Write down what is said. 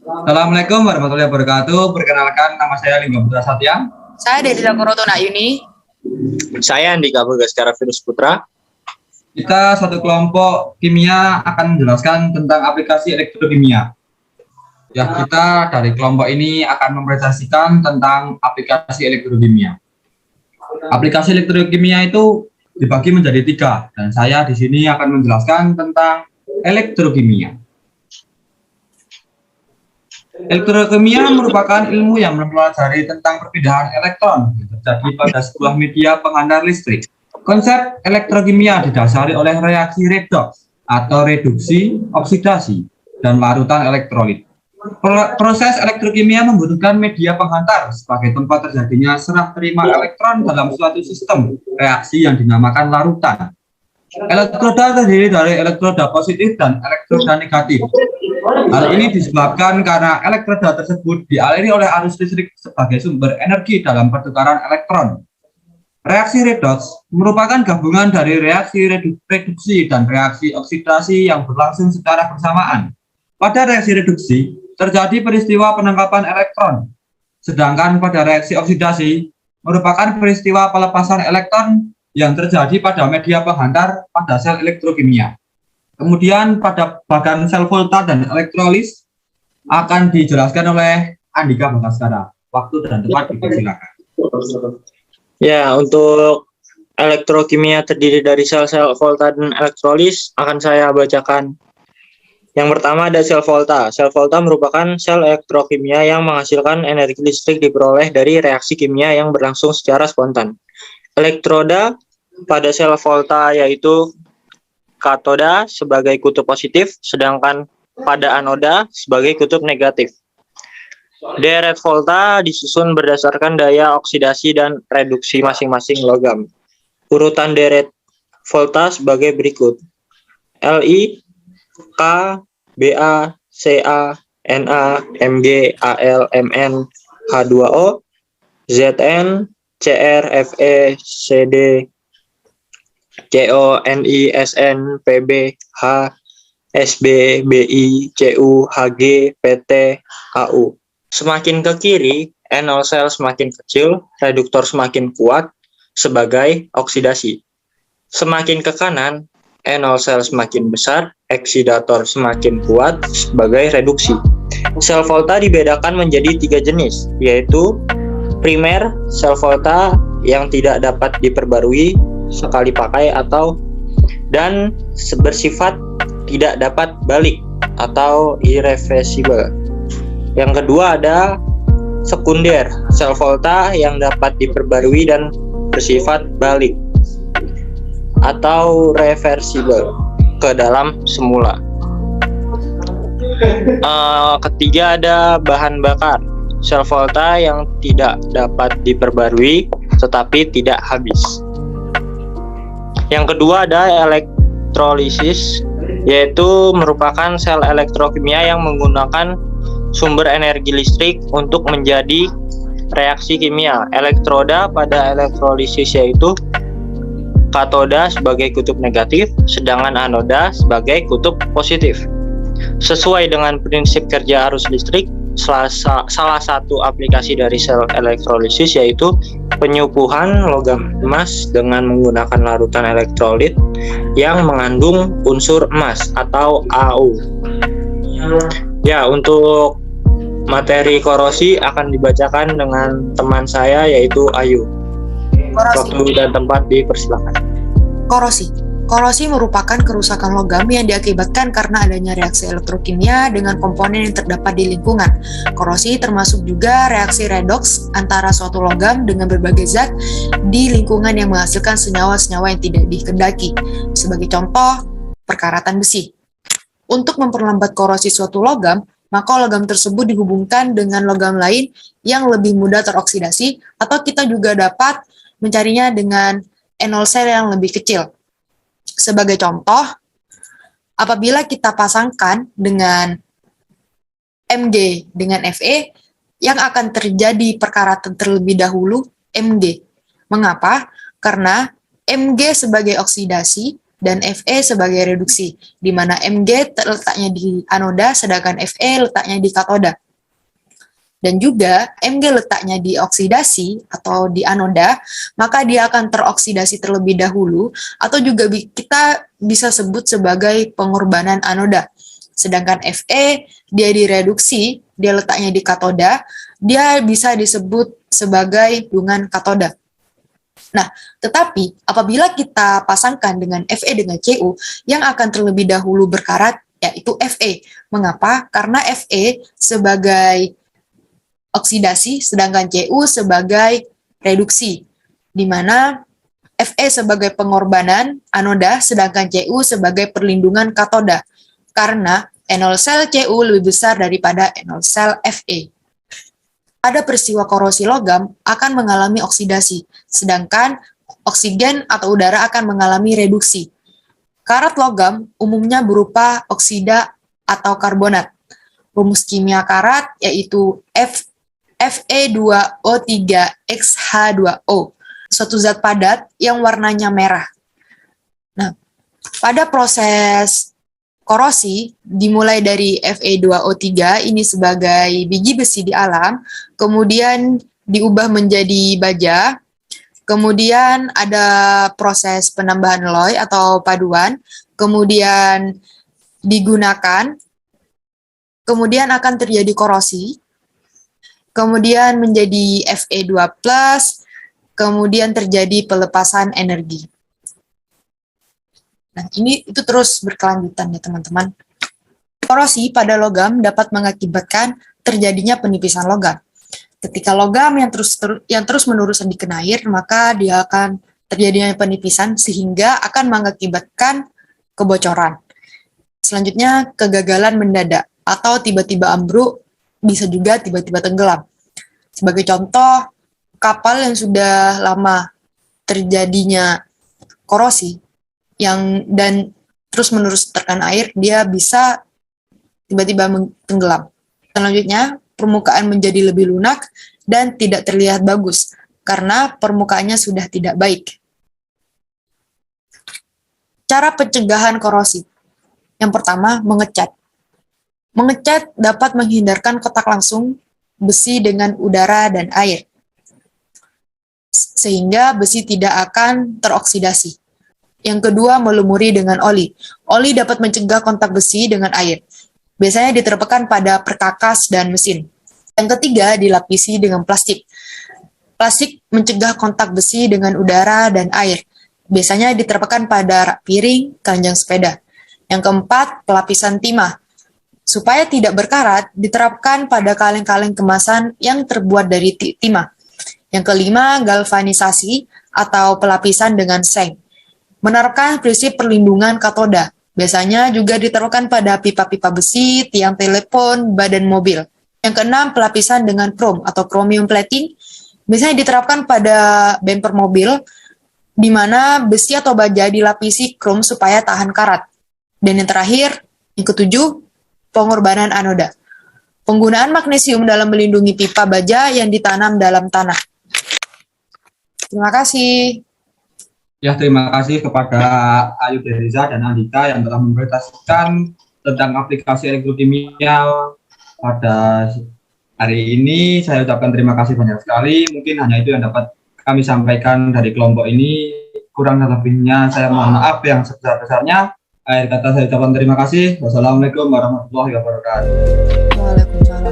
Assalamualaikum warahmatullahi wabarakatuh. Perkenalkan, nama saya Lingga Putra Satya. Saya dari Lakoroto Yuni. Saya Andika Bagaskara Virus Putra. Kita satu kelompok kimia akan menjelaskan tentang aplikasi elektrokimia. Ya, kita dari kelompok ini akan mempresentasikan tentang aplikasi elektrokimia. Aplikasi elektrokimia itu dibagi menjadi 3, dan saya di sini akan menjelaskan tentang elektrokimia. Elektrokimia merupakan ilmu yang mempelajari tentang perpindahan elektron yang terjadi pada sebuah media penghantar listrik. Konsep elektrokimia didasari oleh reaksi redoks atau reduksi, oksidasi, dan larutan elektrolit. Proses elektrokimia membutuhkan media penghantar sebagai tempat terjadinya serah terima elektron dalam suatu sistem reaksi yang dinamakan larutan. Elektroda terdiri dari elektroda positif dan elektroda negatif. Hal ini disebabkan karena elektroda tersebut dialiri oleh arus listrik sebagai sumber energi dalam pertukaran elektron. Reaksi redoks merupakan gabungan dari reaksi reduksi dan reaksi oksidasi yang berlangsung secara bersamaan. Pada reaksi reduksi, terjadi peristiwa penangkapan elektron, sedangkan pada reaksi oksidasi merupakan peristiwa pelepasan elektron yang terjadi pada media penghantar pada sel elektrokimia. Kemudian pada bagian sel volta dan elektrolis akan dijelaskan oleh Andika Bagaskara. Waktu dan tempat dipersilakan. Ya, untuk elektrokimia terdiri dari sel-sel volta dan elektrolis akan saya bacakan. Yang pertama ada sel volta. Sel volta merupakan sel elektrokimia yang menghasilkan energi listrik diperoleh dari reaksi kimia yang berlangsung secara spontan. Elektroda pada sel volta yaitu katoda sebagai kutub positif, sedangkan pada anoda sebagai kutub negatif. Deret volta disusun berdasarkan daya oksidasi dan reduksi masing-masing logam. Urutan deret volta sebagai berikut: Li, K, Ba, Ca, Na, Mg, Al, Mn, H2O, Zn, Cr, Fe, Cd, Co, Ni, Sn, Pb, H, Sb, Bi, Cu, Hg, Pt, Au. Semakin ke kiri, enol sel semakin kecil, reduktor semakin kuat sebagai oksidasi. Semakin ke kanan, enol sel semakin besar, oksidator semakin kuat sebagai reduksi. Sel volta dibedakan menjadi 3 jenis, yaitu primer, sel volta yang tidak dapat diperbarui sekali pakai dan bersifat tidak dapat balik atau irreversible. Yang kedua ada sekunder, sel volta yang dapat diperbarui dan bersifat balik atau reversible ke dalam semula. Ketiga ada bahan bakar, sel volta yang tidak dapat diperbarui tetapi tidak habis. Yang kedua ada elektrolisis, yaitu merupakan sel elektrokimia yang menggunakan sumber energi listrik untuk menjadi reaksi kimia. Elektroda pada elektrolisis yaitu katoda sebagai kutub negatif, sedangkan anoda sebagai kutub positif. Sesuai dengan prinsip kerja arus listrik, salah satu aplikasi dari sel elektrolisis yaitu penyupuhan logam emas dengan menggunakan larutan elektrolit yang mengandung unsur emas atau Au. Ya, untuk materi korosi akan dibacakan dengan teman saya yaitu Ayu. Waktu dan tempat dipersilakan. Korosi merupakan kerusakan logam yang diakibatkan karena adanya reaksi elektrokimia dengan komponen yang terdapat di lingkungan. Korosi termasuk juga reaksi redoks antara suatu logam dengan berbagai zat di lingkungan yang menghasilkan senyawa-senyawa yang tidak dikehendaki. Sebagai contoh, perkaratan besi. Untuk memperlambat korosi suatu logam, maka logam tersebut dihubungkan dengan logam lain yang lebih mudah teroksidasi, atau kita juga dapat mencarinya dengan enol sel yang lebih kecil. Sebagai contoh, apabila kita pasangkan dengan Mg dengan Fe, yang akan terjadi perkaratan terlebih dahulu Mg. Mengapa? Karena Mg sebagai oksidasi dan Fe sebagai reduksi, di mana Mg letaknya di anoda sedangkan Fe letaknya di katoda. Dan juga Mg letaknya di oksidasi atau di anoda, maka dia akan teroksidasi terlebih dahulu atau juga kita bisa sebut sebagai pengorbanan anoda. Sedangkan Fe dia direduksi, dia letaknya di katoda, dia bisa disebut sebagai dungan katoda. Nah, tetapi apabila kita pasangkan dengan Fe dengan Cu, yang akan terlebih dahulu berkarat yaitu Fe. Mengapa? Karena Fe sebagai oksidasi, sedangkan Cu sebagai reduksi, di mana Fe sebagai pengorbanan anoda, sedangkan Cu sebagai perlindungan katoda, karena enol sel Cu lebih besar daripada enol sel Fe. Pada peristiwa korosi logam akan mengalami oksidasi, sedangkan oksigen atau udara akan mengalami reduksi. Karat logam umumnya berupa oksida atau karbonat. Rumus kimia karat yaitu Fe2O3XH2O, suatu zat padat yang warnanya merah. Nah, pada proses korosi dimulai dari Fe2O3 ini sebagai biji besi di alam, kemudian diubah menjadi baja, kemudian ada proses penambahan alloy atau paduan, kemudian digunakan, kemudian akan terjadi korosi, kemudian menjadi Fe2+, kemudian terjadi pelepasan energi. Nah, itu terus berkelanjutan ya teman-teman. Korosi pada logam dapat mengakibatkan terjadinya penipisan logam. Ketika logam yang terus-menerus dikenai air, maka dia akan terjadinya penipisan sehingga akan mengakibatkan kebocoran. Selanjutnya, kegagalan mendadak atau tiba-tiba ambruk, bisa juga tiba-tiba tenggelam. Sebagai contoh, kapal yang sudah lama terjadinya korosi dan terus-menerus terkena air, dia bisa tiba-tiba tenggelam. Selanjutnya, permukaan menjadi lebih lunak dan tidak terlihat bagus karena permukaannya sudah tidak baik. Cara pencegahan korosi. Yang pertama, mengecat. Mengecat dapat menghindarkan kontak langsung besi dengan udara dan air, sehingga besi tidak akan teroksidasi. Yang kedua, melumuri dengan oli. Oli dapat mencegah kontak besi dengan air. Biasanya diterapkan pada perkakas dan mesin. Yang ketiga, dilapisi dengan plastik. Plastik mencegah kontak besi dengan udara dan air. Biasanya diterapkan pada rak piring, keranjang sepeda. Yang keempat, pelapisan timah. Supaya tidak berkarat, diterapkan pada kaleng-kaleng kemasan yang terbuat dari timah. Yang kelima, galvanisasi atau pelapisan dengan seng. Menerapkan prinsip perlindungan katoda. Biasanya juga diterapkan pada pipa-pipa besi, tiang telepon, badan mobil. Yang keenam, pelapisan dengan krom atau chromium plating. Biasanya diterapkan pada bumper mobil, di mana besi atau baja dilapisi krom supaya tahan karat. Dan yang terakhir, yang ketujuh, pengorbanan anoda. Penggunaan magnesium dalam melindungi pipa baja yang ditanam dalam tanah. Terima kasih. Ya, terima kasih kepada Ayu Deriza dan Andika yang telah mempresentasikan tentang aplikasi elektrokimia pada hari ini. Saya ucapkan terima kasih banyak sekali. Mungkin hanya itu yang dapat kami sampaikan dari kelompok ini. Kurang dan lebihnya saya mohon maaf yang sebesar-besarnya. Akhir kata saya ucapkan terima kasih. Wassalamualaikum warahmatullahi wabarakatuh. Waalaikumsalam.